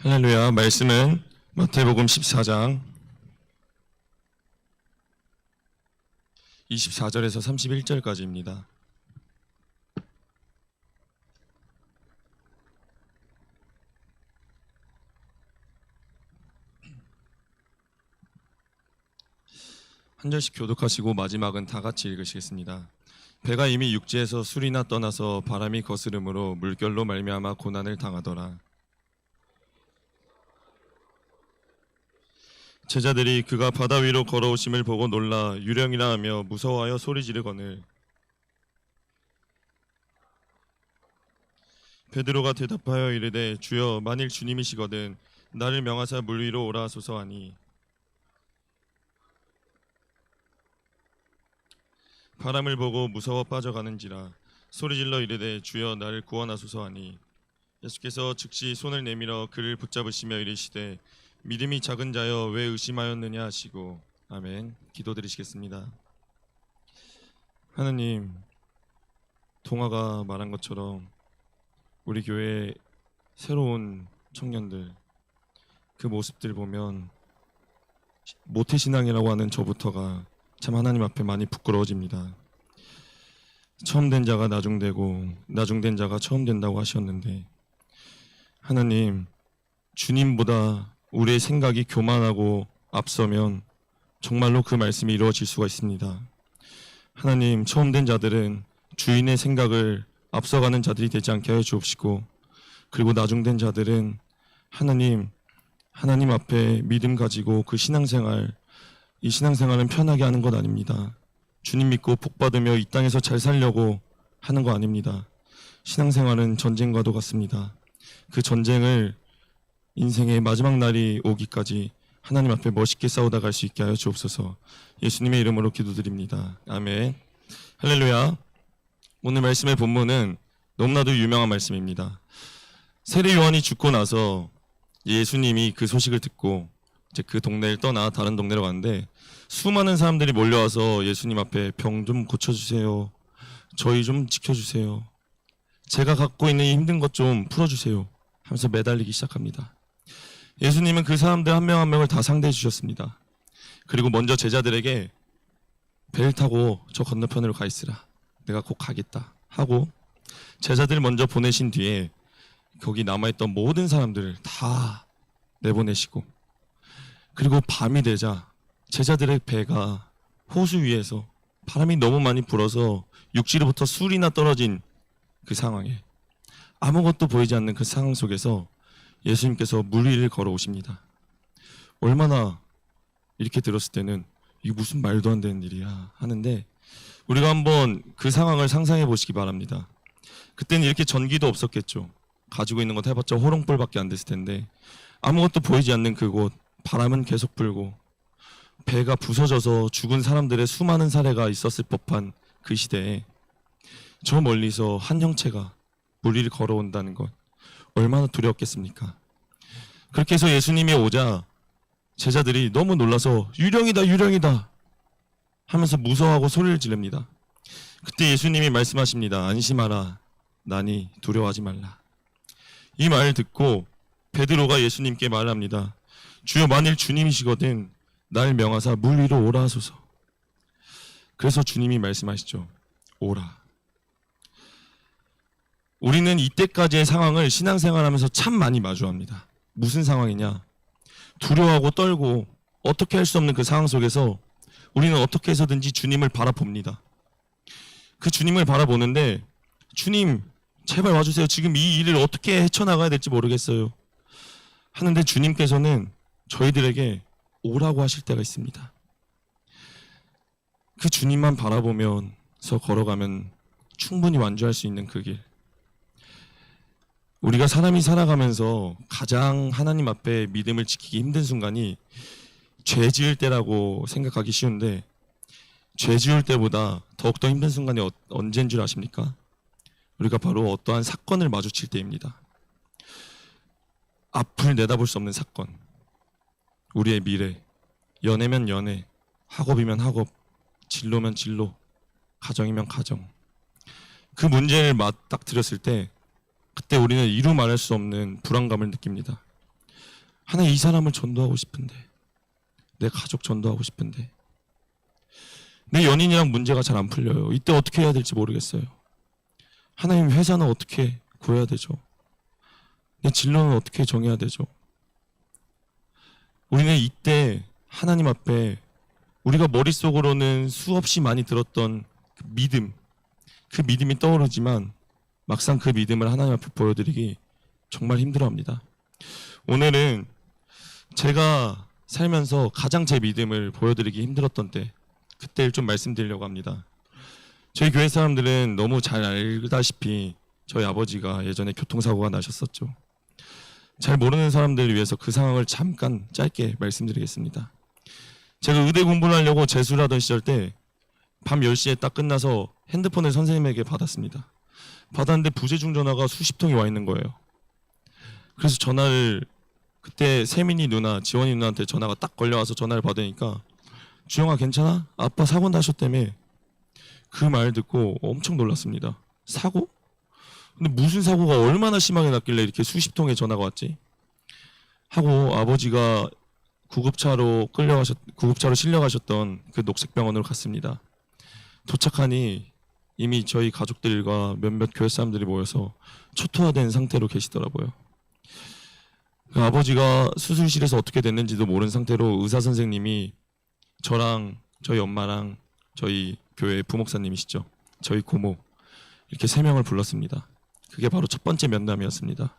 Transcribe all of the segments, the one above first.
할렐루야. 말씀은 마태복음 14장 24절에서 31절까지입니다. 한 절씩 교독하시고 마지막은 다 같이 읽으시겠습니다. 배가 이미 육지에서 술이나 떠나서 바람이 거스름으로 물결로 말미암아 고난을 당하더라. 제자들이 그가 바다 위로 걸어오심을 보고 놀라 유령이라 하며 무서워하여 소리 지르거늘 베드로가 대답하여 이르되 주여 만일 주님이시거든 나를 명하사 물 위로 오라 하소서 하니 바람을 보고 무서워 빠져가는지라 소리질러 이르되 주여 나를 구원하소서 하니 예수께서 즉시 손을 내밀어 그를 붙잡으시며 이르시되 믿음이 작은 자여 왜 의심하였느냐 하시고 아멘. 기도드리시겠습니다. 하나님, 동아가 말한 것처럼 우리 교회 새로운 청년들 그 모습들 보면 모태신앙이라고 하는 저부터가 참 하나님 앞에 많이 부끄러워집니다. 처음 된 자가 나중되고 나중된 자가 처음 된다고 하셨는데 하나님, 주님보다 우리의 생각이 교만하고 앞서면 정말로 그 말씀이 이루어질 수가 있습니다. 하나님, 처음 된 자들은 주인의 생각을 앞서가는 자들이 되지 않게 하여 주옵시고 그리고 나중된 자들은 하나님 앞에 믿음 가지고 그 신앙생활, 이 신앙생활은 편하게 하는 것 아닙니다. 주님 믿고 복 받으며 이 땅에서 잘 살려고 하는 거 아닙니다. 신앙생활은 전쟁과도 같습니다. 그 전쟁을 인생의 마지막 날이 오기까지 하나님 앞에 멋있게 싸우다 갈 수 있게 하여 주옵소서. 예수님의 이름으로 기도드립니다. 아멘. 할렐루야. 오늘 말씀의 본문은 너무나도 유명한 말씀입니다. 세례 요한이 죽고 나서 예수님이 그 소식을 듣고 이제 그 동네를 떠나 다른 동네로 갔는데 수많은 사람들이 몰려와서 예수님 앞에 병 좀 고쳐주세요. 저희 좀 지켜주세요. 제가 갖고 있는 이 힘든 것 좀 풀어주세요. 하면서 매달리기 시작합니다. 예수님은 그 사람들 한 명 한 명을 다 상대해 주셨습니다. 그리고 먼저 제자들에게 배를 타고 저 건너편으로 가 있으라. 내가 곧 가겠다 하고 제자들 먼저 보내신 뒤에 거기 남아있던 모든 사람들을 다 내보내시고 그리고 밤이 되자 제자들의 배가 호수 위에서 바람이 너무 많이 불어서 육지로부터 술이나 떨어진 그 상황에 아무것도 보이지 않는 그 상황 속에서 예수님께서 물 위를 걸어오십니다. 얼마나 이렇게 들었을 때는 이게 무슨 말도 안 되는 일이야 하는데 우리가 한번 그 상황을 상상해 보시기 바랍니다. 그때는 이렇게 전기도 없었겠죠. 가지고 있는 것 해봤자 호롱불밖에 안 됐을 텐데 아무것도 보이지 않는 그곳, 바람은 계속 불고 배가 부서져서 죽은 사람들의 수많은 사례가 있었을 법한 그 시대에 저 멀리서 한 형체가 물 위를 걸어온다는 것 얼마나 두려웠겠습니까? 그렇게 해서 예수님이 오자 제자들이 너무 놀라서 유령이다 유령이다 하면서 무서워하고 소리를 지릅니다. 그때 예수님이 말씀하십니다. 안심하라 나니 두려워하지 말라. 이 말을 듣고 베드로가 예수님께 말합니다. 주여 만일 주님이시거든 날 명하사 물 위로 오라 하소서. 그래서 주님이 말씀하시죠. 오라. 우리는 이때까지의 상황을 신앙생활하면서 참 많이 마주합니다. 무슨 상황이냐? 두려워하고 떨고 어떻게 할 수 없는 그 상황 속에서 우리는 어떻게 해서든지 주님을 바라봅니다. 그 주님을 바라보는데 주님 제발 와주세요. 지금 이 일을 어떻게 헤쳐나가야 될지 모르겠어요. 하는데 주님께서는 저희들에게 오라고 하실 때가 있습니다. 그 주님만 바라보면서 걸어가면 충분히 완주할 수 있는 그 길. 우리가 사람이 살아가면서 가장 하나님 앞에 믿음을 지키기 힘든 순간이 죄 지을 때라고 생각하기 쉬운데 죄 지을 때보다 더욱더 힘든 순간이 언제인 줄 아십니까? 우리가 바로 어떠한 사건을 마주칠 때입니다. 앞을 내다볼 수 없는 사건, 우리의 미래, 연애면 연애, 학업이면 학업, 진로면 진로, 가정이면 가정. 그 문제를 맞닥뜨렸을 때 그때 우리는 이루 말할 수 없는 불안감을 느낍니다. 하나님 이 사람을 전도하고 싶은데, 내 가족 전도하고 싶은데, 내 연인이랑 문제가 잘 안 풀려요. 이때 어떻게 해야 될지 모르겠어요. 하나님 회사는 어떻게 구해야 되죠? 내 진로는 어떻게 정해야 되죠? 우리는 이때 하나님 앞에 우리가 머릿속으로는 수없이 많이 들었던 그 믿음이 떠오르지만 막상 그 믿음을 하나님 앞에 보여드리기 정말 힘들어합니다. 오늘은 제가 살면서 가장 제 믿음을 보여드리기 힘들었던 때, 그때를 좀 말씀드리려고 합니다. 저희 교회 사람들은 너무 잘 알다시피 저희 아버지가 예전에 교통사고가 나셨었죠. 잘 모르는 사람들을 위해서 그 상황을 잠깐 짧게 말씀드리겠습니다. 제가 의대 공부를 하려고 재수를 하던 시절 때 밤 10시에 딱 끝나서 핸드폰을 선생님에게 받았습니다. 받았는데 부재중 전화가 수십 통이 와 있는 거예요. 그래서 전화를, 그때 세민이 누나, 지원이 누나한테 전화가 딱 걸려와서 전화를 받으니까 주영아 괜찮아? 아빠 사고 나셨다며. 그 말 듣고 엄청 놀랐습니다. 사고? 근데 무슨 사고가 얼마나 심하게 났길래 이렇게 수십 통의 전화가 왔지? 하고 아버지가 구급차로 실려가셨던 그 녹색병원으로 갔습니다. 도착하니 이미 저희 가족들과 몇몇 교회 사람들이 모여서 초토화된 상태로 계시더라고요. 그 아버지가 수술실에서 어떻게 됐는지도 모르는 상태로 의사 선생님이 저랑 저희 엄마랑 저희 교회 부목사님이시죠, 저희 고모, 이렇게 3명을 불렀습니다. 그게 바로 첫 번째 면담이었습니다.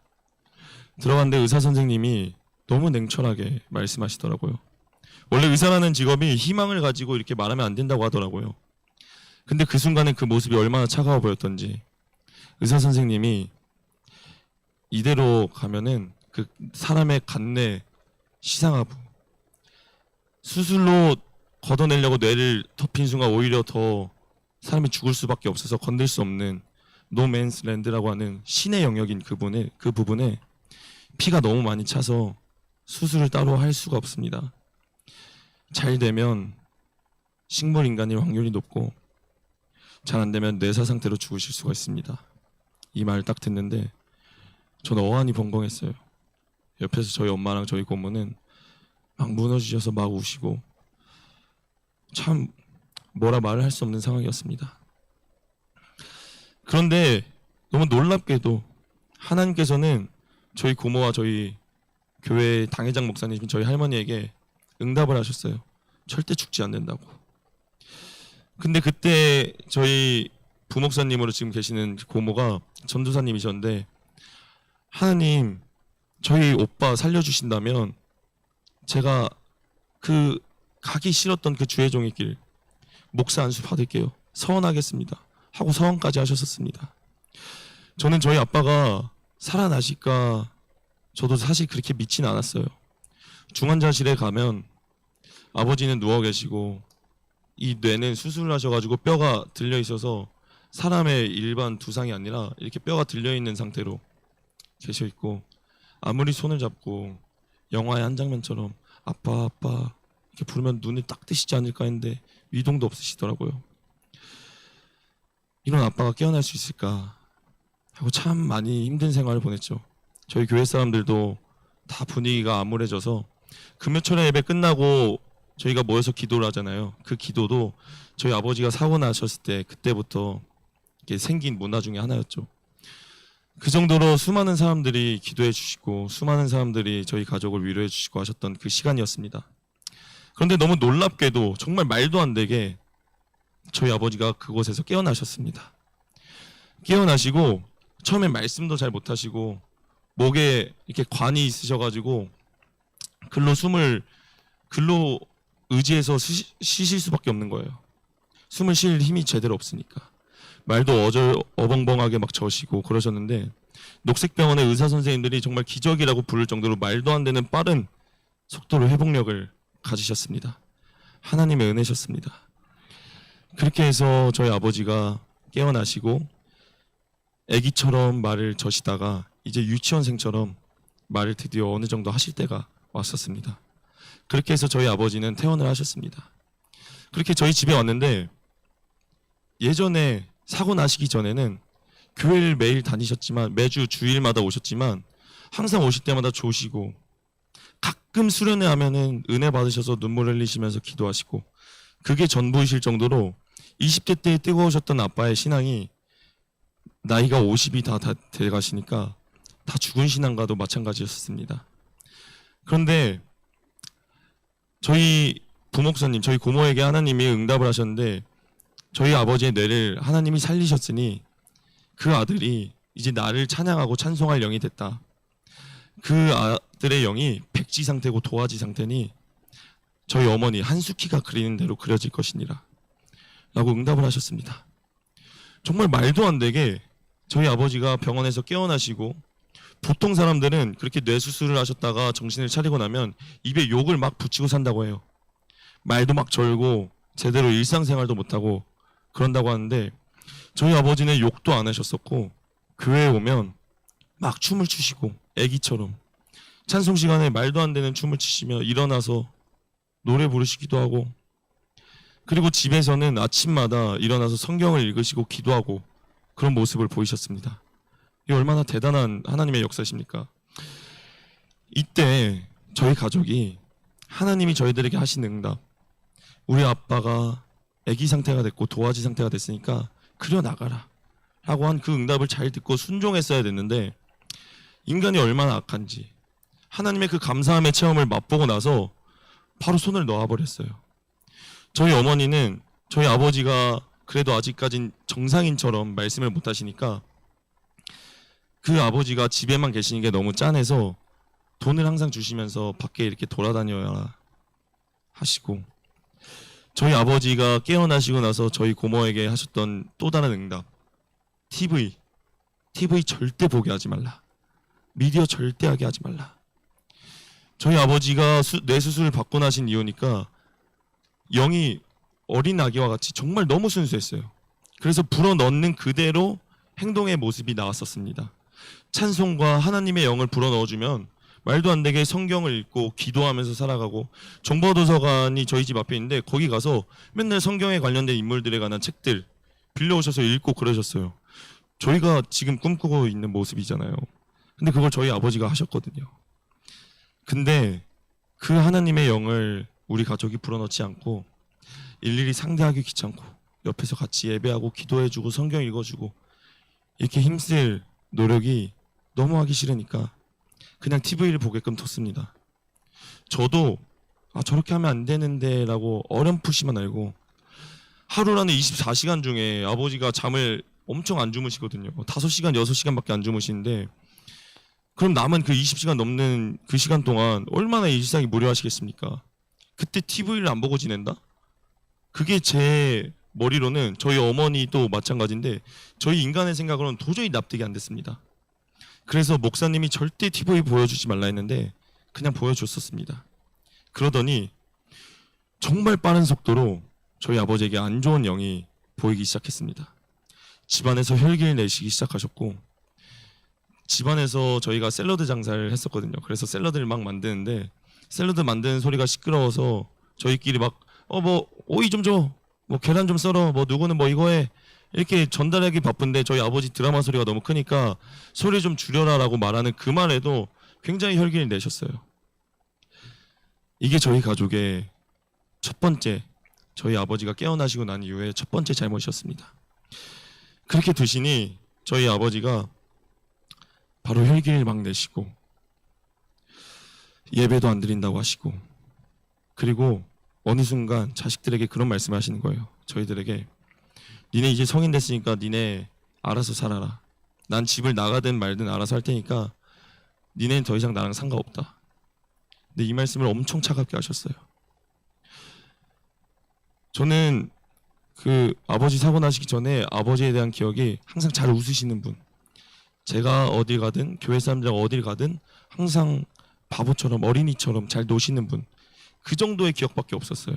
들어갔는데 의사 선생님이 너무 냉철하게 말씀하시더라고요. 원래 의사라는 직업이 희망을 가지고 이렇게 말하면 안 된다고 하더라고요. 근데 그 순간에 그 모습이 얼마나 차가워 보였던지, 의사 선생님이 이대로 가면은 그 사람의 간내 시상하부, 수술로 걷어내려고 뇌를 덮인 순간 오히려 더 사람이 죽을 수밖에 없어서 건들 수 없는 노맨스 랜드라고 하는 신의 영역인 그 부분에 피가 너무 많이 차서 수술을 따로 할 수가 없습니다. 잘 되면 식물 인간일 확률이 높고 잘 안 되면 뇌사 상태로 죽으실 수가 있습니다. 이 말 딱 듣는데 저는 어안이 벙벙했어요. 옆에서 저희 엄마랑 저희 고모는 막 무너지셔서 막 우시고, 참 뭐라 말을 할 수 없는 상황이었습니다. 그런데 너무 놀랍게도 하나님께서는 저희 고모와 저희 교회 당회장 목사님, 저희 할머니에게 응답을 하셨어요. 절대 죽지 않는다고. 근데 그때 저희 부목사님으로 지금 계시는 고모가 전도사님이셨는데, 하나님 저희 오빠 살려주신다면 제가 그 가기 싫었던 그 주의 종의 길 목사 안수 받을게요, 서원하겠습니다 하고 서원까지 하셨었습니다. 저는 저희 아빠가 살아나실까 저도 사실 그렇게 믿지는 않았어요. 중환자실에 가면 아버지는 누워 계시고 이 뇌는 수술을 하셔가지고 뼈가 들려 있어서 사람의 일반 두상이 아니라 이렇게 뼈가 들려 있는 상태로 계셔 있고, 아무리 손을 잡고 영화의 한 장면처럼 아빠 아빠 이렇게 부르면 눈을 딱 뜨시지 않을까 했는데 위동도 없으시더라고요. 이런 아빠가 깨어날 수 있을까 하고 참 많이 힘든 생활을 보냈죠. 저희 교회 사람들도 다 분위기가 암울해져서 금요철에 예배 끝나고 저희가 모여서 기도를 하잖아요. 그 기도도 저희 아버지가 사고 나셨을 때 그때부터 이렇게 생긴 문화 중에 하나였죠. 그 정도로 수많은 사람들이 기도해 주시고 수많은 사람들이 저희 가족을 위로해 주시고 하셨던 그 시간이었습니다. 그런데 너무 놀랍게도 정말 말도 안 되게 저희 아버지가 그곳에서 깨어나셨습니다. 깨어나시고 처음에 말씀도 잘 못하시고 목에 이렇게 관이 있으셔가지고 글로 의지해서 쉬실 수밖에 없는 거예요. 숨을 쉴 힘이 제대로 없으니까. 말도 어벙벙하게 막 저시고 그러셨는데, 녹색병원의 의사 선생님들이 정말 기적이라고 부를 정도로 말도 안 되는 빠른 속도로 회복력을 가지셨습니다. 하나님의 은혜셨습니다. 그렇게 해서 저희 아버지가 깨어나시고 아기처럼 말을 저시다가 이제 유치원생처럼 말을 드디어 어느 정도 하실 때가 왔었습니다. 그렇게 해서 저희 아버지는 퇴원을 하셨습니다. 그렇게 저희 집에 왔는데, 예전에 사고 나시기 전에는 교회를 매일 다니셨지만, 매주 주일마다 오셨지만 항상 오실 때마다 조시고 가끔 수련회 하면은 은혜 받으셔서 눈물 흘리시면서 기도하시고 그게 전부이실 정도로 20대 때 뜨거우셨던 아빠의 신앙이 나이가 50이 다 돼가시니까 다 죽은 신앙과도 마찬가지였습니다. 그런데 저희 부목사님, 저희 고모에게 하나님이 응답을 하셨는데 저희 아버지의 뇌를 하나님이 살리셨으니 그 아들이 이제 나를 찬양하고 찬송할 영이 됐다. 그 아들의 영이 백지 상태고 도화지 상태니 저희 어머니 한숙희가 그리는 대로 그려질 것이니라 라고 응답을 하셨습니다. 정말 말도 안 되게 저희 아버지가 병원에서 깨어나시고 보통 사람들은 그렇게 뇌수술을 하셨다가 정신을 차리고 나면 입에 욕을 막 붙이고 산다고 해요. 말도 막 절고 제대로 일상생활도 못하고 그런다고 하는데 저희 아버지는 욕도 안 하셨었고 교회에 오면 막 춤을 추시고 애기처럼 찬송 시간에 말도 안 되는 춤을 추시며 일어나서 노래 부르시기도 하고 그리고 집에서는 아침마다 일어나서 성경을 읽으시고 기도하고 그런 모습을 보이셨습니다. 이게 얼마나 대단한 하나님의 역사십니까? 이때 저희 가족이 하나님이 저희들에게 하신 응답, 우리 아빠가 아기 상태가 됐고 도화지 상태가 됐으니까 그려나가라 라고 한 그 응답을 잘 듣고 순종했어야 됐는데 인간이 얼마나 악한지 하나님의 그 감사함의 체험을 맛보고 나서 바로 손을 놓아버렸어요. 저희 어머니는 저희 아버지가 그래도 아직까진 정상인처럼 말씀을 못하시니까 그 아버지가 집에만 계시는 게 너무 짠해서 돈을 항상 주시면서 밖에 이렇게 돌아다녀야 하시고 저희 아버지가 깨어나시고 나서 저희 고모에게 하셨던 또 다른 응답, TV 절대 보게 하지 말라, 미디어 절대 하게 하지 말라. 저희 아버지가 뇌수술을 받고 나신 이유니까 영이 어린 아기와 같이 정말 너무 순수했어요. 그래서 불어넣는 그대로 행동의 모습이 나왔었습니다. 찬송과 하나님의 영을 불어넣어주면 말도 안 되게 성경을 읽고 기도하면서 살아가고 정보도서관이 저희 집 앞에 있는데 거기 가서 맨날 성경에 관련된 인물들에 관한 책들 빌려오셔서 읽고 그러셨어요. 저희가 지금 꿈꾸고 있는 모습이잖아요. 근데 그걸 저희 아버지가 하셨거든요. 근데 그 하나님의 영을 우리 가족이 불어넣지 않고 일일이 상대하기 귀찮고 옆에서 같이 예배하고 기도해주고 성경 읽어주고 이렇게 힘쓸 노력이 너무 하기 싫으니까 그냥 TV를 보게끔 뒀습니다. 저도 저렇게 하면 안 되는데 라고 어렴풋이만 알고 하루라는 24시간 중에 아버지가 잠을 엄청 안 주무시거든요. 5시간, 6시간밖에 안 주무시는데 그럼 남은 그 20시간 넘는 그 시간 동안 얼마나 일상이 무료하시겠습니까? 그때 TV를 안 보고 지낸다? 그게 제 머리로는 저희 어머니도 마찬가지인데 저희 인간의 생각으로는 도저히 납득이 안 됐습니다. 그래서 목사님이 절대 TV 보여주지 말라 했는데 그냥 보여줬었습니다. 그러더니 정말 빠른 속도로 저희 아버지에게 안 좋은 영이 보이기 시작했습니다. 집안에서 혈기를 내시기 시작하셨고 집안에서 저희가 샐러드 장사를 했었거든요. 그래서 샐러드를 막 만드는데 샐러드 만드는 소리가 시끄러워서 저희끼리 막 뭐 오이 좀 줘, 뭐 계란 좀 썰어, 뭐 누구는 뭐 이거 해 이렇게 전달하기 바쁜데 저희 아버지 드라마 소리가 너무 크니까 소리 좀 줄여라라고 말하는 그 말에도 굉장히 혈기를 내셨어요. 이게 저희 가족의 첫 번째, 저희 아버지가 깨어나시고 난 이후에 첫 번째 잘못이었습니다. 그렇게 두시니 저희 아버지가 바로 혈기를 막 내시고 예배도 안 드린다고 하시고 그리고 어느 순간 자식들에게 그런 말씀을 하시는 거예요. 저희들에게 니네 이제 성인 됐으니까 니네 알아서 살아라. 난 집을 나가든 말든 알아서 할 테니까 니네는 더 이상 나랑 상관없다. 근데 이 말씀을 엄청 차갑게 하셨어요. 저는 그 아버지 사고 나시기 전에 아버지에 대한 기억이 항상 잘 웃으시는 분, 제가 어딜 가든 교회 사람들이랑 어딜 가든 항상 바보처럼 어린이처럼 잘 노시는 분, 그 정도의 기억밖에 없었어요.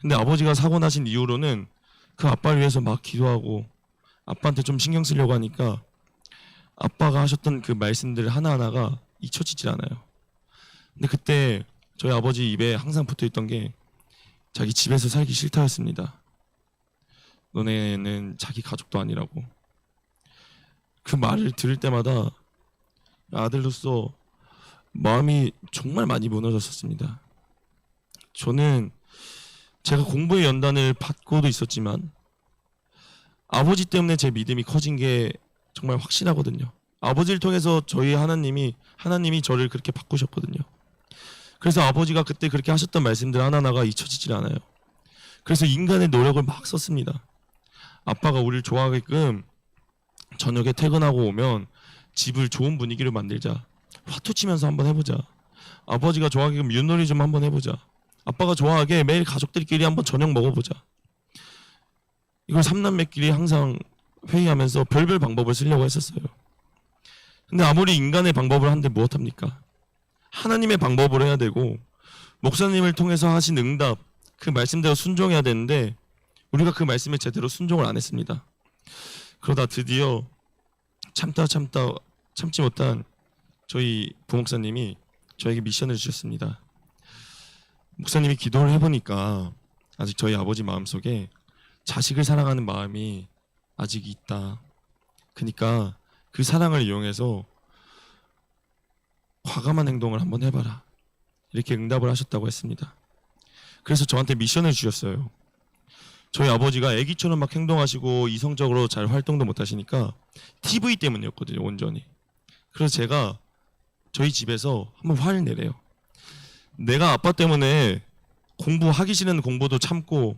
근데 아버지가 사고 나신 이후로는 그 아빠를 위해서 막 기도하고 아빠한테 좀 신경 쓰려고 하니까 아빠가 하셨던 그 말씀들 하나하나가 잊혀지질 않아요. 근데 그때 저희 아버지 입에 항상 붙어있던 게 자기 집에서 살기 싫다였습니다. 너네는 자기 가족도 아니라고. 그 말을 들을 때마다 아들로서 마음이 정말 많이 무너졌었습니다. 저는 제가 공부의 연단을 받고도 있었지만 아버지 때문에 제 믿음이 커진 게 정말 확실하거든요. 아버지를 통해서 저희 하나님이 저를 그렇게 바꾸셨거든요. 그래서 아버지가 그때 그렇게 하셨던 말씀들 하나하나가 잊혀지질 않아요. 그래서 인간의 노력을 막 썼습니다. 아빠가 우리를 좋아하게끔 저녁에 퇴근하고 오면 집을 좋은 분위기로 만들자. 화투 치면서 한번 해보자. 아버지가 좋아하게끔 윷놀이 좀 한번 해보자. 아빠가 좋아하게 매일 가족들끼리 한번 저녁 먹어보자. 이걸 삼남매끼리 항상 회의하면서 별별 방법을 쓰려고 했었어요. 근데 아무리 인간의 방법을 하는데 무엇합니까? 하나님의 방법을 해야 되고 목사님을 통해서 하신 응답, 그 말씀대로 순종해야 되는데 우리가 그 말씀에 제대로 순종을 안 했습니다. 그러다 드디어 참지 못한 저희 부목사님이 저에게 미션을 주셨습니다. 목사님이 기도를 해보니까 아직 저희 아버지 마음속에 자식을 사랑하는 마음이 아직 있다. 그러니까 그 사랑을 이용해서 과감한 행동을 한번 해봐라. 이렇게 응답을 하셨다고 했습니다. 그래서 저한테 미션을 주셨어요. 저희 아버지가 애기처럼 막 행동하시고 이성적으로 잘 활동도 못 하시니까 TV 때문이었거든요, 온전히. 그래서 제가 저희 집에서 한번 화를 내래요. 내가 아빠 때문에 공부하기 싫은 공부도 참고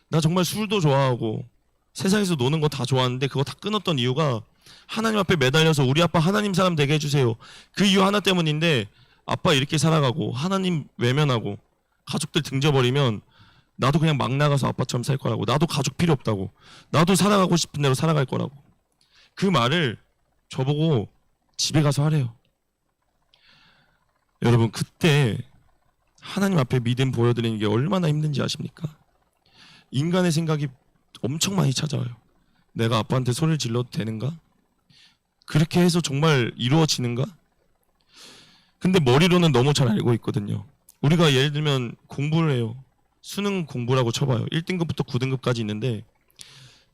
나 정말 술도 좋아하고 세상에서 노는 거 다 좋아하는데 그거 다 끊었던 이유가 하나님 앞에 매달려서 우리 아빠 하나님 사람 되게 해주세요. 그 이유 하나 때문인데 아빠 이렇게 살아가고 하나님 외면하고 가족들 등져버리면 나도 그냥 막 나가서 아빠처럼 살 거라고. 나도 가족 필요 없다고. 나도 살아가고 싶은 대로 살아갈 거라고. 그 말을 저보고 집에 가서 하래요. 여러분, 그때 하나님 앞에 믿음 보여드리는 게 얼마나 힘든지 아십니까? 인간의 생각이 엄청 많이 찾아와요. 내가 아빠한테 소리를 질러도 되는가? 그렇게 해서 정말 이루어지는가? 근데 머리로는 너무 잘 알고 있거든요. 우리가 예를 들면 공부를 해요. 수능 공부라고 쳐봐요. 1등급부터 9등급까지 있는데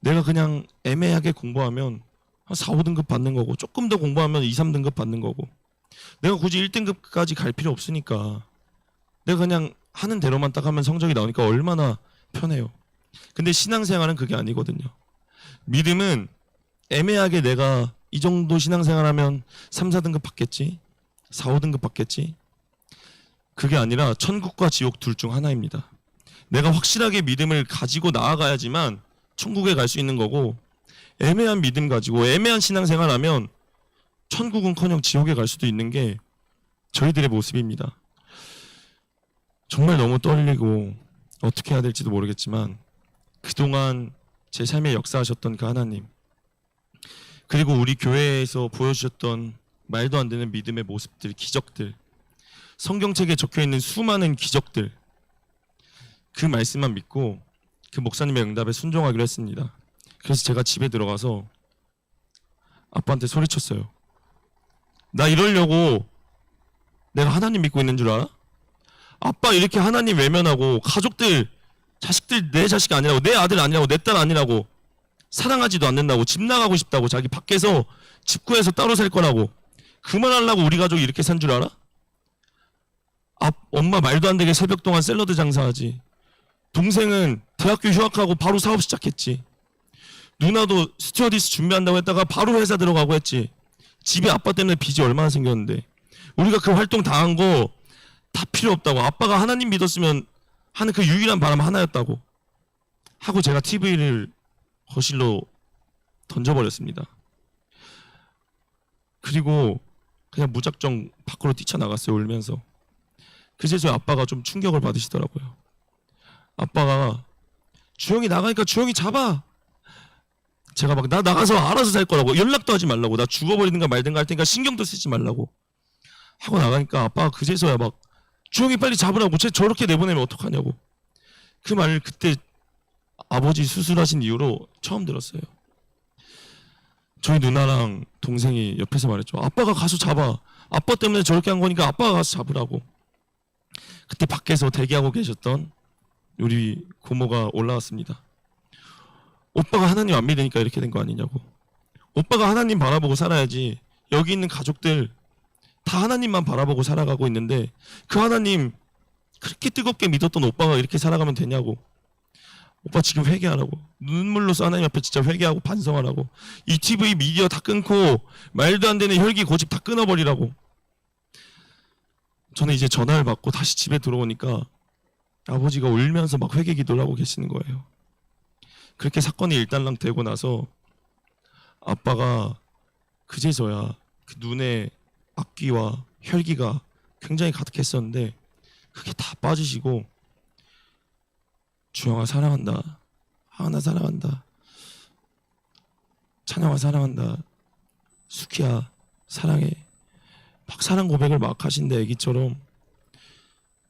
내가 그냥 애매하게 공부하면 한 4, 5등급 받는 거고 조금 더 공부하면 2, 3등급 받는 거고 내가 굳이 1등급까지 갈 필요 없으니까 내가 그냥 하는 대로만 딱 하면 성적이 나오니까 얼마나 편해요. 근데 신앙생활은 그게 아니거든요. 믿음은 애매하게 내가 이 정도 신앙생활하면 3, 4등급 받겠지 4, 5등급 받겠지 그게 아니라 천국과 지옥 둘 중 하나입니다. 내가 확실하게 믿음을 가지고 나아가야지만 천국에 갈 수 있는 거고 애매한 믿음 가지고 애매한 신앙생활하면 천국은커녕 지옥에 갈 수도 있는 게 저희들의 모습입니다. 정말 너무 떨리고 어떻게 해야 될지도 모르겠지만 그동안 제 삶에 역사하셨던 그 하나님 그리고 우리 교회에서 보여주셨던 말도 안 되는 믿음의 모습들, 기적들 성경책에 적혀있는 수많은 기적들 그 말씀만 믿고 그 목사님의 응답에 순종하기로 했습니다. 그래서 제가 집에 들어가서 아빠한테 소리쳤어요. 나 이러려고 내가 하나님 믿고 있는 줄 알아? 아빠 이렇게 하나님 외면하고 가족들 자식들 내 자식 아니라고 내 아들 아니라고 내 딸 아니라고 사랑하지도 않는다고 집 나가고 싶다고 자기 밖에서 집 구해서 따로 살 거라고 그만하려고 우리 가족이 이렇게 산 줄 알아? 엄마 말도 안 되게 새벽 동안 샐러드 장사하지. 동생은 대학교 휴학하고 바로 사업 시작했지. 누나도 스튜어디스 준비한다고 했다가 바로 회사 들어가고 했지. 집에 아빠 때문에 빚이 얼마나 생겼는데 우리가 그 활동 다 한 거 다 필요 없다고 아빠가 하나님 믿었으면 하는 그 유일한 바람 하나였다고 하고 제가 TV를 거실로 던져버렸습니다. 그리고 그냥 무작정 밖으로 뛰쳐나갔어요. 울면서. 그제서야 아빠가 좀 충격을 받으시더라고요. 아빠가 주영이 나가니까 주영이 잡아. 제가 막 나 나가서 알아서 살 거라고 연락도 하지 말라고 나 죽어버리든가 말든가 할 테니까 신경도 쓰지 말라고 하고 나가니까 아빠가 그제서야 막 주영이 빨리 잡으라고 쟤 저렇게 내보내면 어떡하냐고 그 말을 그때 아버지 수술하신 이후로 처음 들었어요. 저희 누나랑 동생이 옆에서 말했죠. 아빠가 가서 잡아. 아빠 때문에 저렇게 한 거니까 아빠가 가서 잡으라고. 그때 밖에서 대기하고 계셨던 우리 고모가 올라왔습니다. 오빠가 하나님 안 믿으니까 이렇게 된 거 아니냐고. 오빠가 하나님 바라보고 살아야지. 여기 있는 가족들 다 하나님만 바라보고 살아가고 있는데 그 하나님 그렇게 뜨겁게 믿었던 오빠가 이렇게 살아가면 되냐고. 오빠 지금 회개하라고. 눈물로써 하나님 앞에 진짜 회개하고 반성하라고. 이 TV 미디어 다 끊고 말도 안 되는 혈기 고집 다 끊어버리라고. 저는 이제 전화를 받고 다시 집에 들어오니까 아버지가 울면서 막 회개 기도를 하고 계시는 거예요. 그렇게 사건이 일단락 되고 나서 아빠가 그제서야 그 눈에 악귀와 혈기가 굉장히 가득했었는데 그게 다 빠지시고 주영아 사랑한다, 하은아 사랑한다, 찬영아 사랑한다, 수키야 사랑해, 막 사랑 고백을 막 하신데 애기처럼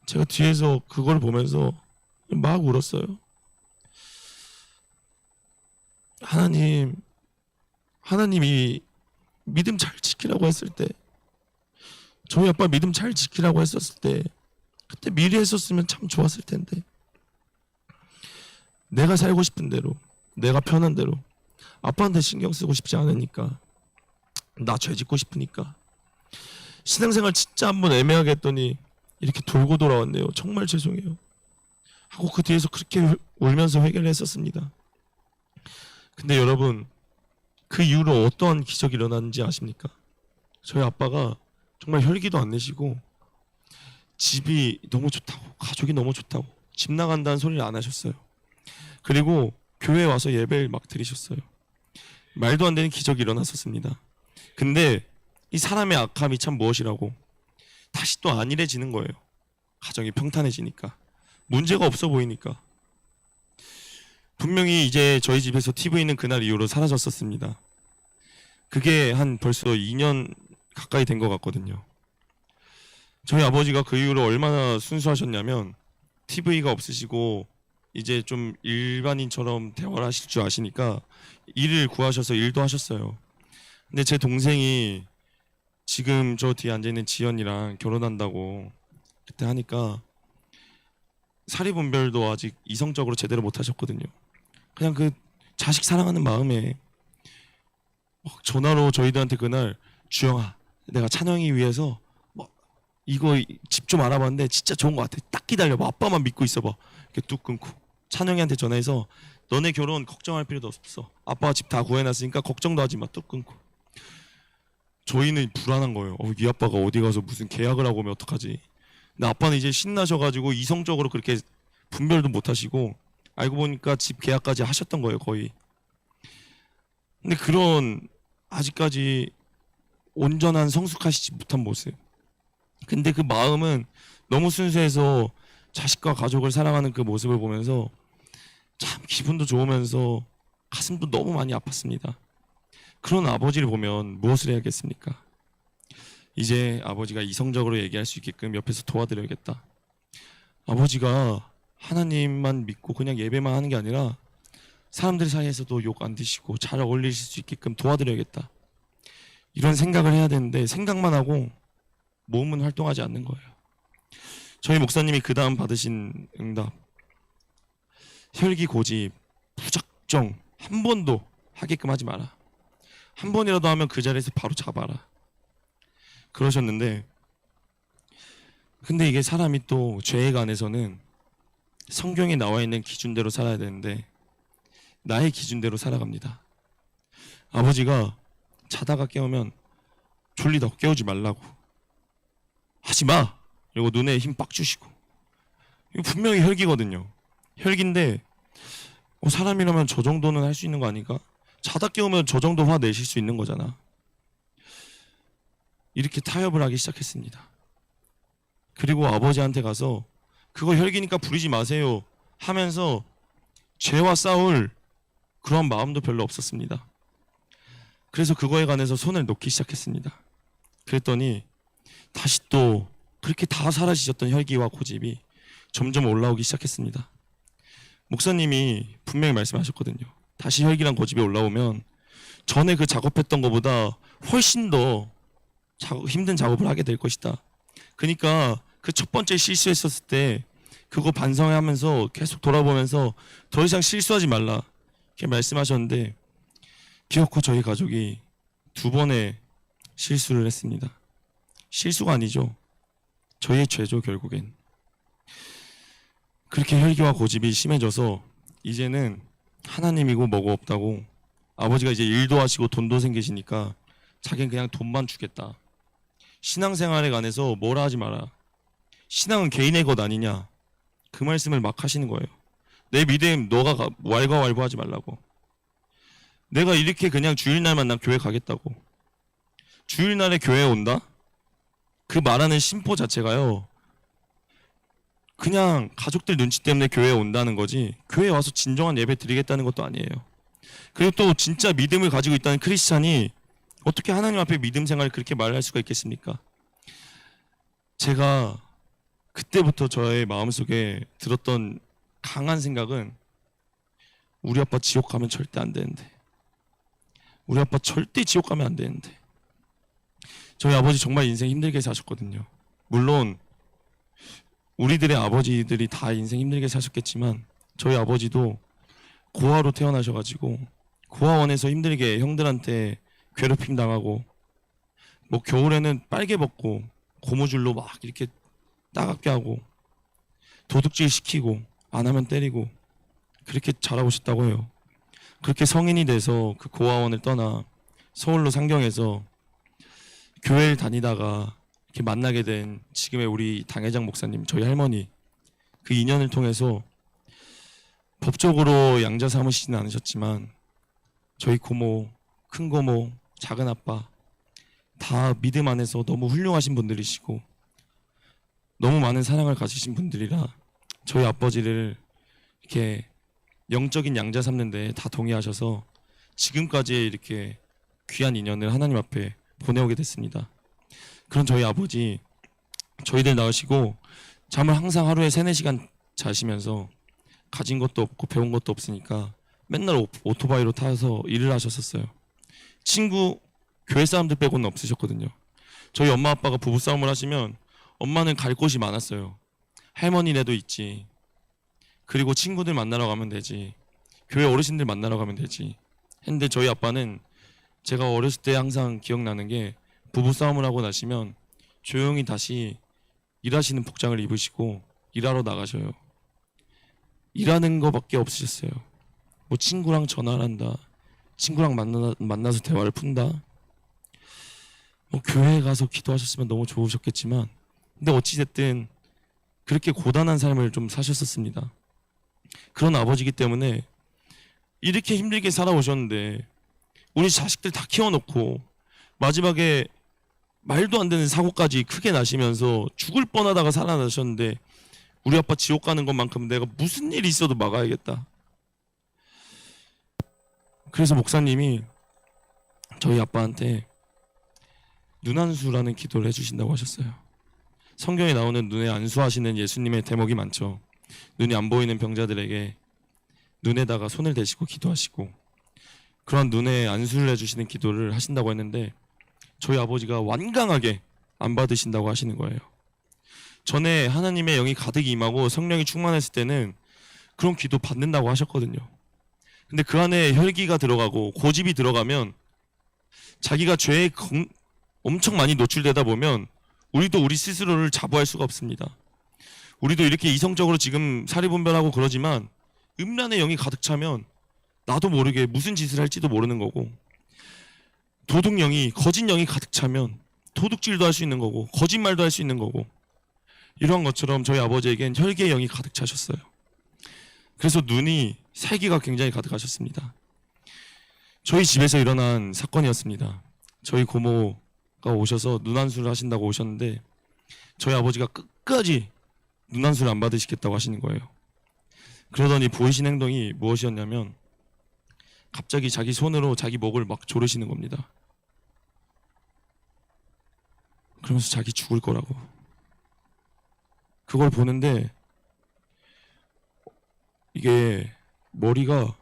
제가 뒤에서 그걸 보면서 막 울었어요. 하나님이 믿음 잘 지키라고 했을 때, 저희 아빠 믿음 잘 지키라고 했었을 때 그때 미리 했었으면 참 좋았을 텐데, 내가 살고 싶은 대로 내가 편한 대로 아빠한테 신경 쓰고 싶지 않으니까, 나 죄 짓고 싶으니까 신앙생활 진짜 한번 애매하게 했더니 이렇게 돌고 돌아왔네요. 정말 죄송해요 하고 그 뒤에서 그렇게 울면서 회개를 했었습니다. 근데 여러분, 그 이후로 어떠한 기적이 일어났는지 아십니까? 저희 아빠가 정말 혈기도 안 내시고 집이 너무 좋다고, 가족이 너무 좋다고 집 나간다는 소리를 안 하셨어요. 그리고 교회에 와서 예배를 막 드리셨어요. 말도 안 되는 기적이 일어났었습니다. 근데 이 사람의 악함이 참 무엇이라고, 다시 또 안일해지는 거예요. 가정이 평탄해지니까, 문제가 없어 보이니까. 분명히 이제 저희 집에서 TV는 그날 이후로 사라졌었습니다. 그게 한 벌써 2년 가까이 된 것 같거든요. 저희 아버지가 그 이후로 얼마나 순수하셨냐면, TV가 없으시고 이제 좀 일반인처럼 대화를 하실 줄 아시니까 일을 구하셔서 일도 하셨어요. 근데 제 동생이 지금 저 뒤에 앉아있는 지연이랑 결혼한다고 그때 하니까 사리분별도 아직 이성적으로 제대로 못 하셨거든요. 그냥 그 자식 사랑하는 마음에 막 전화로 저희들한테 그날, 주영아 내가 찬영이 위해서 뭐 이거 집 좀 알아봤는데 진짜 좋은 것 같아, 딱 기다려봐, 아빠만 믿고 있어봐. 이렇게 뚝 끊고 찬영이한테 전화해서 너네 결혼 걱정할 필요도 없어, 아빠가 집 다 구해놨으니까 걱정도 하지 마, 뚝 끊고. 저희는 불안한 거예요. 이 아빠가 어디 가서 무슨 계약을 하고 오면 어떡하지. 근데 아빠는 이제 신나셔가지고 이성적으로 그렇게 분별도 못 하시고, 알고 보니까 집 계약까지 하셨던 거예요, 거의. 근데 그런 아직까지 온전한 성숙하시지 못한 모습, 근데 그 마음은 너무 순수해서 자식과 가족을 사랑하는 그 모습을 보면서 참 기분도 좋으면서 가슴도 너무 많이 아팠습니다. 그런 아버지를 보면 무엇을 해야겠습니까? 이제 아버지가 이성적으로 얘기할 수 있게끔 옆에서 도와드려야겠다. 아버지가 하나님만 믿고 그냥 예배만 하는 게 아니라 사람들 사이에서도 욕 안 드시고 잘 어울리실 수 있게끔 도와드려야겠다. 이런 생각을 해야 되는데 생각만 하고 몸은 활동하지 않는 거예요. 저희 목사님이 그 다음 받으신 응답, 혈기 고집 무작정 한 번도 하게끔 하지 마라. 한 번이라도 하면 그 자리에서 바로 잡아라. 그러셨는데, 근데 이게 사람이 또 죄의 간에서는 성경에 나와 있는 기준대로 살아야 되는데 나의 기준대로 살아갑니다. 아버지가 자다가 깨우면 졸리다 깨우지 말라고, 하지 마! 이러고 눈에 힘 빡 주시고. 이거 분명히 혈기거든요. 혈기인데 사람이라면 저 정도는 할 수 있는 거 아닌가? 자다 깨우면 저 정도 화 내실 수 있는 거잖아. 이렇게 타협을 하기 시작했습니다. 그리고 아버지한테 가서 그거 혈기니까 부리지 마세요 하면서 죄와 싸울 그런 마음도 별로 없었습니다. 그래서 그거에 관해서 손을 놓기 시작했습니다. 그랬더니 다시 또 그렇게 다 사라지셨던 혈기와 고집이 점점 올라오기 시작했습니다. 목사님이 분명히 말씀하셨거든요. 다시 혈기랑 고집이 올라오면 전에 그 작업했던 것보다 훨씬 더 힘든 작업을 하게 될 것이다. 그러니까 그 첫 번째 실수했었을 때 그거 반성하면서 계속 돌아보면서 더 이상 실수하지 말라 이렇게 말씀하셨는데, 기어코 저희 가족이 2번의 실수를 했습니다. 실수가 아니죠. 저희의 죄죠, 결국엔. 그렇게 혈기와 고집이 심해져서 이제는 하나님이고 뭐고 없다고, 아버지가 이제 일도 하시고 돈도 생기시니까 자기는 그냥 돈만 주겠다. 신앙생활에 관해서 뭐라 하지 마라. 신앙은 개인의 것 아니냐. 그 말씀을 막 하시는 거예요. 내 믿음 너가 왈가왈부하지 말라고. 내가 이렇게 그냥 주일날만 난 교회 가겠다고. 주일날에 교회에 온다? 그 말하는 심보 자체가요, 그냥 가족들 눈치 때문에 교회에 온다는 거지, 교회에 와서 진정한 예배 드리겠다는 것도 아니에요. 그리고 또 진짜 믿음을 가지고 있다는 크리스찬이 어떻게 하나님 앞에 믿음 생활을 그렇게 말할 수가 있겠습니까? 제가 그때부터 저의 마음속에 들었던 강한 생각은, 우리 아빠 지옥 가면 절대 안 되는데, 우리 아빠 절대 지옥 가면 안 되는데. 저희 아버지 정말 인생 힘들게 사셨거든요. 물론 우리들의 아버지들이 다 인생 힘들게 사셨겠지만 저희 아버지도 고아로 태어나셔가지고 고아원에서 힘들게 형들한테 괴롭힘 당하고, 뭐 겨울에는 빨개 벗고 고무줄로 막 이렇게 따갑게 하고 도둑질 시키고 안 하면 때리고 그렇게 자라오셨다고 해요. 그렇게 성인이 돼서 그 고아원을 떠나 서울로 상경해서 교회를 다니다가 이렇게 만나게 된 지금의 우리 당회장 목사님, 저희 할머니, 그 인연을 통해서 법적으로 양자 삼으시지는 않으셨지만 저희 고모, 큰 고모, 작은 아빠 다 믿음 안에서 너무 훌륭하신 분들이시고 너무 많은 사랑을 가지신 분들이라 저희 아버지를 이렇게 영적인 양자 삼는데 다 동의하셔서 지금까지의 이렇게 귀한 인연을 하나님 앞에 보내오게 됐습니다. 그런 저희 아버지, 저희들 낳으시고 잠을 항상 하루에 3-4시간 자시면서 가진 것도 없고 배운 것도 없으니까 맨날 오토바이로 타서 일을 하셨었어요. 친구, 교회 사람들 빼고는 없으셨거든요. 저희 엄마 아빠가 부부싸움을 하시면 엄마는 갈 곳이 많았어요. 할머니네도 있지, 그리고 친구들 만나러 가면 되지, 교회 어르신들 만나러 가면 되지 했는데, 저희 아빠는 제가 어렸을 때 항상 기억나는 게, 부부싸움을 하고 나시면 조용히 다시 일하시는 복장을 입으시고 일하러 나가셔요. 일하는 거밖에 없으셨어요. 뭐 친구랑 전화를 한다, 친구랑 만나서 대화를 푼다, 뭐 교회에 가서 기도하셨으면 너무 좋으셨겠지만, 근데 어찌됐든 그렇게 고단한 삶을 좀 사셨었습니다. 그런 아버지이기 때문에 이렇게 힘들게 살아오셨는데 우리 자식들 다 키워놓고 마지막에 말도 안 되는 사고까지 크게 나시면서 죽을 뻔하다가 살아나셨는데, 우리 아빠 지옥 가는 것만큼 내가 무슨 일이 있어도 막아야겠다. 그래서 목사님이 저희 아빠한테 눈안수라는 기도를 해주신다고 하셨어요. 성경에 나오는 눈에 안수하시는 예수님의 대목이 많죠. 눈이 안 보이는 병자들에게 눈에다가 손을 대시고 기도하시고, 그런 눈에 안수를 해주시는 기도를 하신다고 했는데, 저희 아버지가 완강하게 안 받으신다고 하시는 거예요. 전에 하나님의 영이 가득 임하고 성령이 충만했을 때는 그런 기도 받는다고 하셨거든요. 근데 그 안에 혈기가 들어가고 고집이 들어가면 자기가 죄에 엄청 많이 노출되다 보면 우리도 우리 스스로를 자부할 수가 없습니다. 우리도 이렇게 이성적으로 지금 사리분별하고 그러지만 음란의 영이 가득 차면 나도 모르게 무슨 짓을 할지도 모르는 거고, 도둑영이, 거짓 영이 가득 차면 도둑질도 할 수 있는 거고 거짓말도 할 수 있는 거고, 이러한 것처럼 저희 아버지에겐 혈기의 영이 가득 차셨어요. 그래서 눈이 살기가 굉장히 가득하셨습니다. 저희 집에서 일어난 사건이었습니다. 저희 고모가 오셔서 눈안수를 하신다고 오셨는데 저희 아버지가 끝까지 눈안수를 안 받으시겠다고 하시는 거예요. 그러더니 보이신 행동이 무엇이었냐면 갑자기 자기 손으로 자기 목을 막 조르시는 겁니다. 그러면서 자기 죽을 거라고. 그걸 보는데 이게 머리가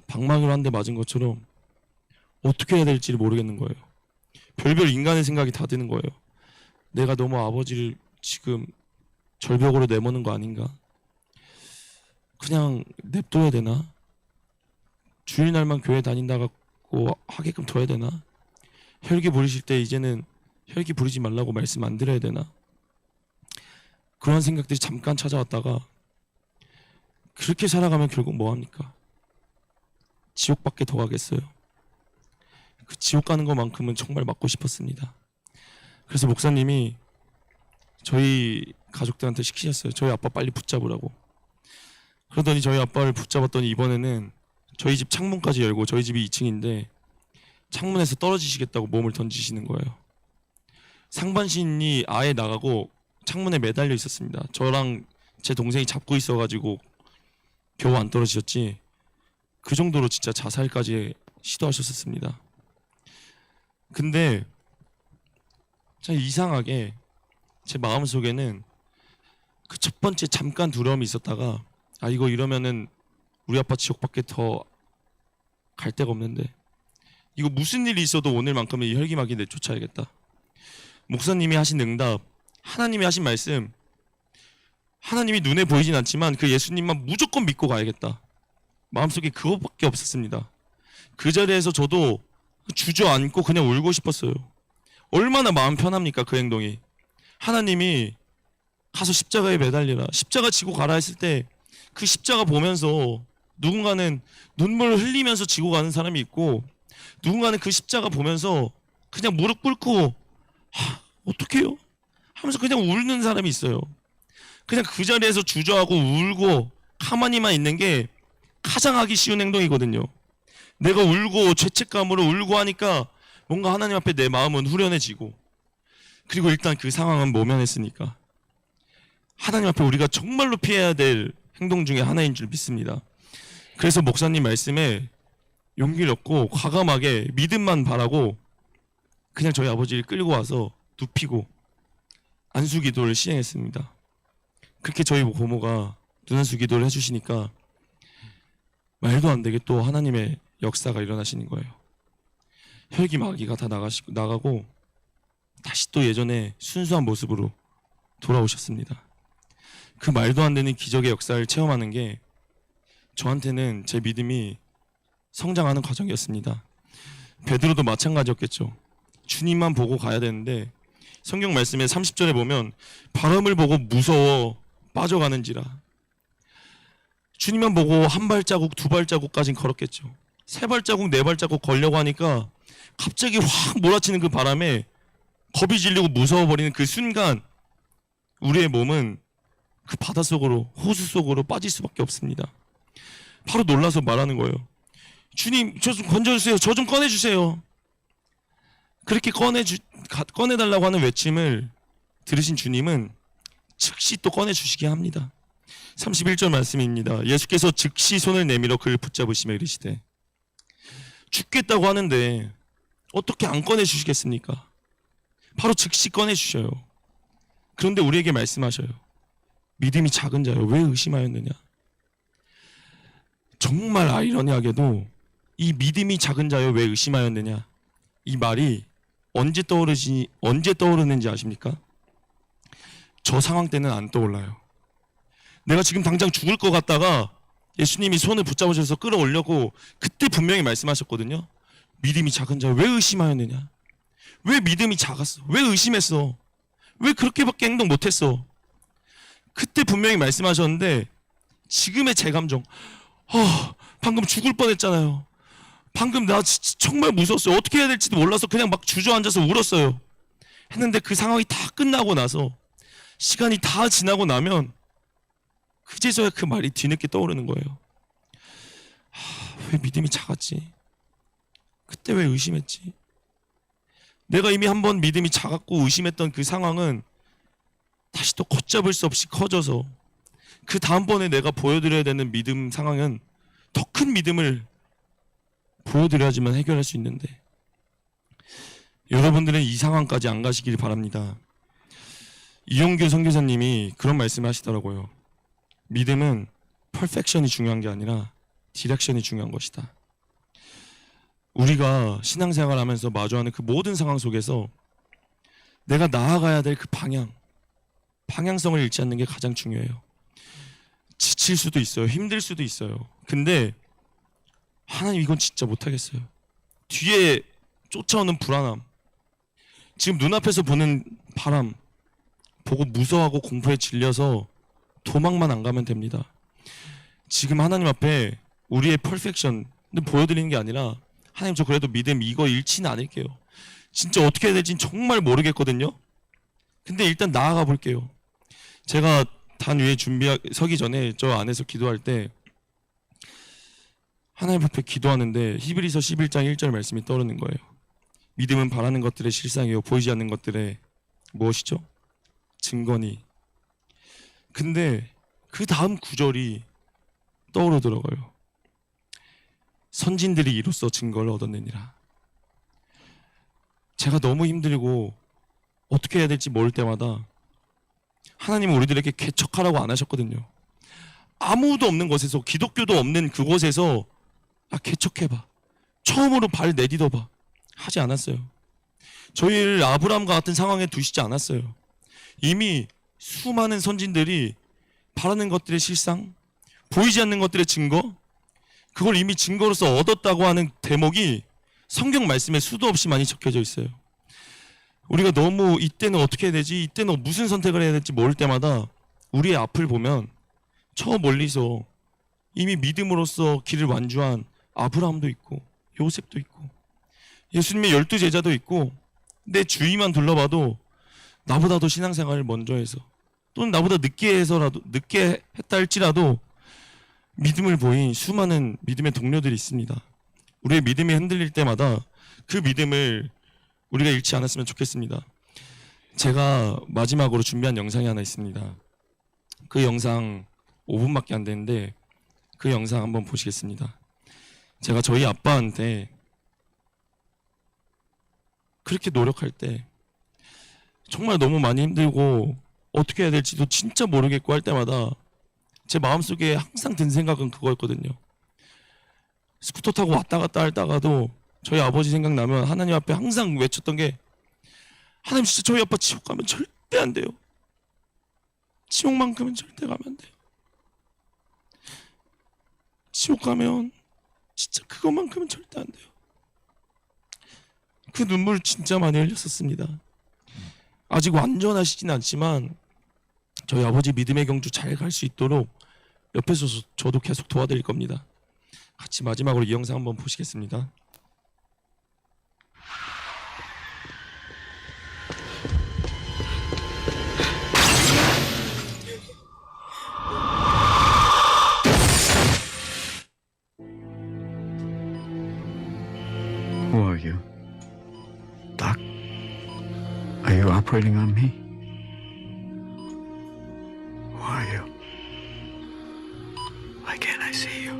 방망이로 한 대 맞은 것처럼 어떻게 해야 될지 모르겠는 거예요. 별별 인간의 생각이 다 드는 거예요. 내가 너무 아버지를 지금 절벽으로 내모는 거 아닌가? 그냥 냅둬야 되나? 주일날만 교회 다닌다고 하게끔 둬야 되나? 혈기 부리실 때 이제는 혈기 부리지 말라고 말씀 안 드려야 되나? 그런 생각들이 잠깐 찾아왔다가 그렇게 살아가면 결국 뭐합니까? 지옥밖에 더 가겠어요. 그 지옥 가는 것만큼은 정말 막고 싶었습니다. 그래서 목사님이 저희 가족들한테 시키셨어요. 저희 아빠 빨리 붙잡으라고. 그러더니 저희 아빠를 붙잡았더니 이번에는 저희 집 창문까지 열고, 저희 집이 2층인데 창문에서 떨어지시겠다고 몸을 던지시는 거예요. 상반신이 아예 나가고 창문에 매달려 있었습니다. 저랑 제 동생이 잡고 있어가지고 겨우 안 떨어지셨지, 그 정도로 진짜 자살까지 시도하셨었습니다. 근데 참 이상하게 제 마음속에는 그 첫 번째 잠깐 두려움이 있었다가, 아 이거 이러면은 우리 아빠 지옥밖에 더 갈 데가 없는데, 이거 무슨 일이 있어도 오늘만큼은 이 혈기마귀 내쫓아야겠다. 목사님이 하신 응답, 하나님이 하신 말씀, 하나님이 눈에 보이진 않지만 그 예수님만 무조건 믿고 가야겠다. 마음속에 그것밖에 없었습니다. 그 자리에서 저도 주저앉고 그냥 울고 싶었어요. 얼마나 마음 편합니까 그 행동이. 하나님이 가서 십자가에 매달리라, 십자가 지고 가라 했을 때 그 십자가 보면서 누군가는 눈물을 흘리면서 지고 가는 사람이 있고, 누군가는 그 십자가 보면서 그냥 무릎 꿇고 어떡해요? 하면서 그냥 울는 사람이 있어요. 그냥 그 자리에서 주저하고 울고 가만히만 있는 게 가장 하기 쉬운 행동이거든요. 내가 울고 죄책감으로 울고 하니까 뭔가 하나님 앞에 내 마음은 후련해지고, 그리고 일단 그 상황은 모면했으니까 하나님 앞에 우리가 정말로 피해야 될 행동 중에 하나인 줄 믿습니다. 그래서 목사님 말씀에 용기를 얻고 과감하게 믿음만 바라고 그냥 저희 아버지를 끌고 와서 눕히고 안수 기도를 시행했습니다. 그렇게 저희 고모가 눈안수 기도를 해주시니까 말도 안 되게 또 하나님의 역사가 일어나시는 거예요. 혈기 마귀가 다 나가고 다시 또 예전에 순수한 모습으로 돌아오셨습니다. 그 말도 안 되는 기적의 역사를 체험하는 게 저한테는 제 믿음이 성장하는 과정이었습니다. 베드로도 마찬가지였겠죠. 주님만 보고 가야 되는데 성경 말씀에 30절에 보면 바람을 보고 무서워 빠져가는지라. 주님만 보고 한 발자국 두 발자국까진 걸었겠죠. 세 발자국 네 발자국 걸려고 하니까 갑자기 확 몰아치는 그 바람에 겁이 질리고 무서워버리는 그 순간 우리의 몸은 그 바닷속으로, 호수 속으로 빠질 수밖에 없습니다. 바로 놀라서 말하는 거예요. 주님, 저 좀 건져주세요. 저 좀 꺼내주세요. 그렇게 꺼내달라고 하는 외침을 들으신 주님은 즉시 또 꺼내주시게 합니다. 31절 말씀입니다. 예수께서 즉시 손을 내밀어 그를 붙잡으시며 이르시되. 죽겠다고 하는데 어떻게 안 꺼내주시겠습니까? 바로 즉시 꺼내주셔요. 그런데 우리에게 말씀하셔요. 믿음이 작은 자여 왜 의심하였느냐. 정말 아이러니하게도 이 믿음이 작은 자여 왜 의심하였느냐, 이 말이 언제 떠오르는지 아십니까? 저 상황 때는 안 떠올라요. 내가 지금 당장 죽을 것 같다가 예수님이 손을 붙잡으셔서 끌어올려고 그때 분명히 말씀하셨거든요. 믿음이 작은 자여 왜 의심하였느냐. 왜 믿음이 작았어? 왜 의심했어? 왜 그렇게밖에 행동 못했어? 그때 분명히 말씀하셨는데 지금의 제 감정, 방금 죽을 뻔했잖아요. 방금 나 정말 무서웠어요. 어떻게 해야 될지도 몰라서 그냥 막 주저앉아서 울었어요. 했는데 그 상황이 다 끝나고 나서, 시간이 다 지나고 나면 그제서야 그 말이 뒤늦게 떠오르는 거예요. 왜 믿음이 작았지? 그때 왜 의심했지? 내가 이미 한번 믿음이 작았고 의심했던 그 상황은 다시 또 걷잡을 수 없이 커져서 그 다음번에 내가 보여드려야 되는 믿음 상황은 더 큰 믿음을 보여드려야지만 해결할 수 있는데, 여러분들은 이 상황까지 안 가시길 바랍니다. 이용규 선교사님이 그런 말씀을 하시더라고요. 믿음은 퍼펙션이 중요한 게 아니라 디렉션이 중요한 것이다. 우리가 신앙생활 하면서 마주하는 그 모든 상황 속에서 내가 나아가야 될 그 방향성을 잃지 않는 게 가장 중요해요. 지칠 수도 있어요. 힘들 수도 있어요. 근데 하나님 이건 진짜 못하겠어요. 뒤에 쫓아오는 불안함, 지금 눈앞에서 보는 바람 보고 무서워하고 공포에 질려서 도망만 안 가면 됩니다. 지금 하나님 앞에 우리의 퍼펙션을 보여드리는 게 아니라 하나님 저 그래도 믿음 이거 잃지는 않을게요. 진짜 어떻게 해야 될지 정말 모르겠거든요. 근데 일단 나아가 볼게요. 제가 단 위에 서기 전에 저 안에서 기도할 때 하나님 앞에 기도하는데 히브리서 11장 1절 말씀이 떠오르는 거예요. 믿음은 바라는 것들의 실상이요 보이지 않는 것들의 무엇이죠? 증거니. 근데 그 다음 구절이 떠오르더라고요. 선진들이 이로써 증거를 얻어내니라. 제가 너무 힘들고 어떻게 해야 될지 모를 때마다 하나님은 우리들에게 개척하라고 안 하셨거든요. 아무도 없는 곳에서, 기독교도 없는 그곳에서 개척해봐, 처음으로 발 내딛어봐 하지 않았어요. 저희를 아브라함과 같은 상황에 두시지 않았어요. 이미 수많은 선진들이 바라는 것들의 실상, 보이지 않는 것들의 증거, 그걸 이미 증거로서 얻었다고 하는 대목이 성경 말씀에 수도 없이 많이 적혀져 있어요. 우리가 너무 이때는 어떻게 해야 되지, 이때는 무슨 선택을 해야 될지 모를 때마다 우리의 앞을 보면 저 멀리서 이미 믿음으로써 길을 완주한 아브라함도 있고 요셉도 있고 예수님의 12제자도 있고 내 주위만 둘러봐도 나보다도 신앙생활을 먼저 해서 또는 나보다 늦게 했다 할지라도 믿음을 보인 수많은 믿음의 동료들이 있습니다. 우리의 믿음이 흔들릴 때마다 그 믿음을 우리가 잃지 않았으면 좋겠습니다. 제가 마지막으로 준비한 영상이 하나 있습니다. 그 영상 5분밖에 안 되는데 그 영상 한번 보시겠습니다. 제가 저희 아빠한테 그렇게 노력할 때 정말 너무 많이 힘들고 어떻게 해야 될지도 진짜 모르겠고 할 때마다 제 마음속에 항상 든 생각은 그거였거든요. 스쿠터 타고 왔다 갔다 하다가도 저희 아버지 생각나면 하나님 앞에 항상 외쳤던 게, 하나님 진짜 저희 아빠 지옥 가면 절대 안 돼요. 지옥만큼은 절대 가면 안 돼요. 지옥 가면 진짜 그것만큼은 절대 안 돼요. 그 눈물 진짜 많이 흘렸었습니다. 아직 완전하시진 않지만 저희 아버지 믿음의 경주 잘 갈 수 있도록 옆에서 저도 계속 도와드릴 겁니다. 같이 마지막으로 이 영상 한번 보시겠습니다. Who are you? Doc? Are you operating on me? Who are you? Why can't I see you?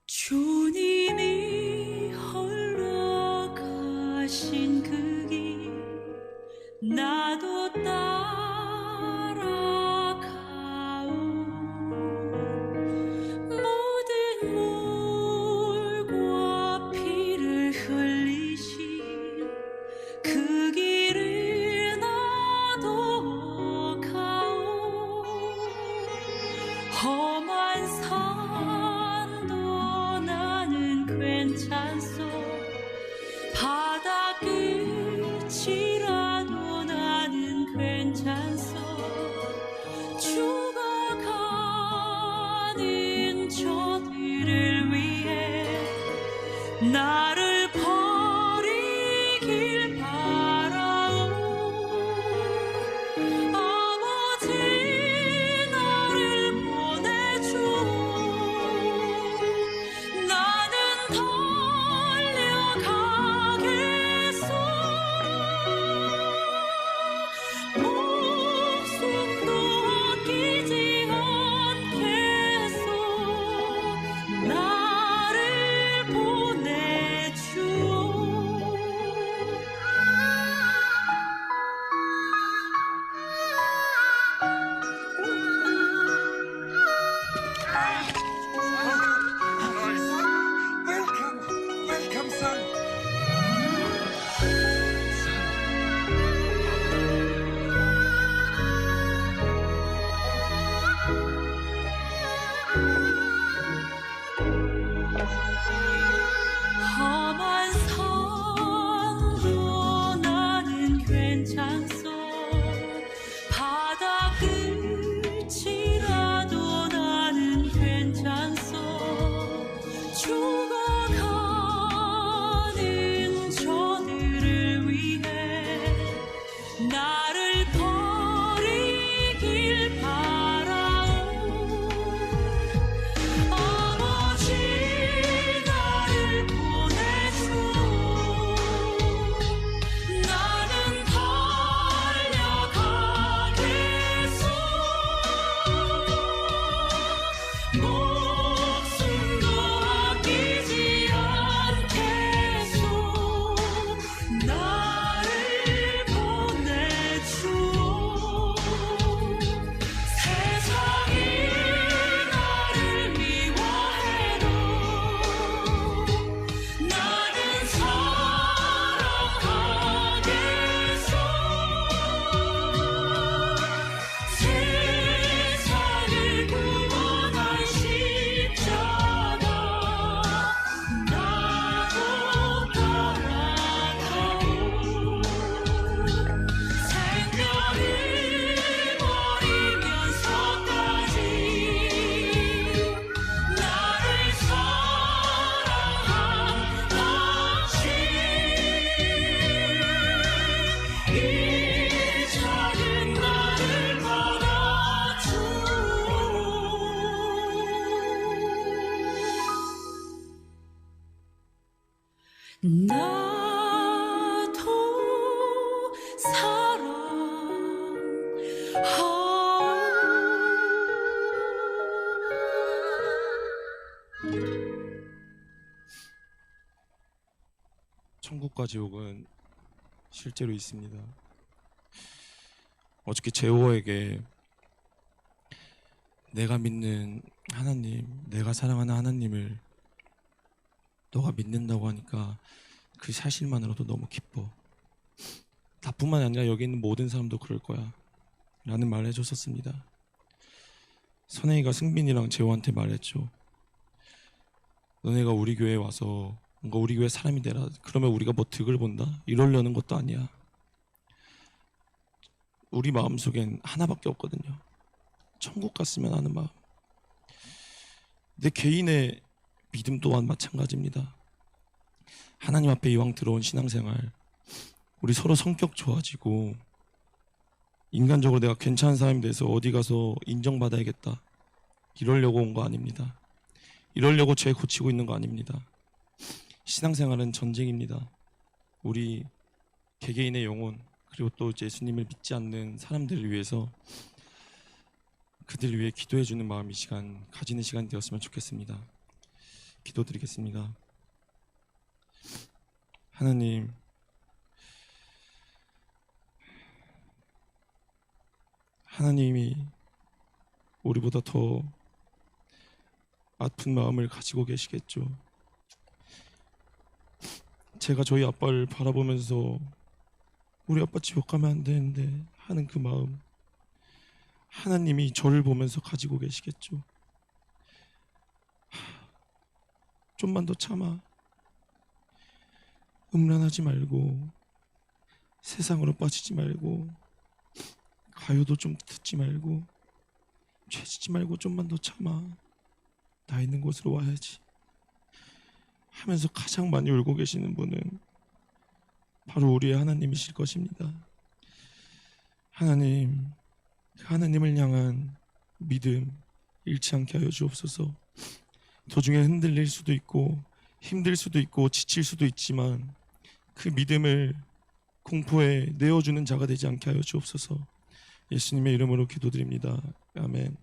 주님이 홀로 가신 그 길 나도 따라가오. 모든 물과 피를 흘리신 그 길을 나도 가오. 험한 산도 나는 괜찮소. 바다 끝이라도 나는 괜찮소. 죽어가는 저들을 위해 나를 버리길 바라오. 아버지 나를 보내주오. 나는 달려가겠소. 목숨도 나도 사랑하오. 천국과 지옥은 실제로 있습니다. 어저께 제호에게 내가 믿는 하나님, 내가 사랑하는 하나님을 너가 믿는다고 하니까 그 사실만으로도 너무 기뻐. 나뿐만 아니라 여기 있는 모든 사람도 그럴 거야 라는 말을 해줬었습니다. 선혜이가 승빈이랑 재호한테 말했죠. 너네가 우리 교회에 와서 뭔가 우리 교회 사람이 되라, 그러면 우리가 뭐 득을 본다? 이러려는 것도 아니야. 우리 마음속엔 하나밖에 없거든요. 천국 갔으면 하는 마음. 내 개인의 믿음 또한 마찬가지입니다. 하나님 앞에 이왕 들어온 신앙생활, 우리 서로 성격 좋아지고 인간적으로 내가 괜찮은 사람이 돼서 어디 가서 인정받아야겠다, 이러려고 온 거 아닙니다. 이러려고 죄 고치고 있는 거 아닙니다. 신앙생활은 전쟁입니다. 우리 개개인의 영혼, 그리고 또 예수님을 믿지 않는 사람들을 위해서 그들을 위해 기도해주는 마음, 이 시간 가지는 시간 되었으면 좋겠습니다. 기도드리겠습니다. 하나님, 하나님이 우리보다 더 아픈 마음을 가지고 계시겠죠. 제가 저희 아빠를 바라보면서 우리 아빠 지옥 가면 안 되는데 하는 그 마음, 하나님이 저를 보면서 가지고 계시겠죠. 좀만 더 참아. 음란하지 말고, 세상으로 빠지지 말고, 가요도 좀 듣지 말고, 죄지지 말고 좀만 더 참아. 나 있는 곳으로 와야지 하면서 가장 많이 울고 계시는 분은 바로 우리의 하나님이실 것입니다. 하나님, 하나님을 향한 믿음 잃지 않게 하여 주옵소서. 도중에 흔들릴 수도 있고 힘들 수도 있고 지칠 수도 있지만 그 믿음을 공포에 내어주는 자가 되지 않게 하여 주옵소서. 예수님의 이름으로 기도드립니다. 아멘.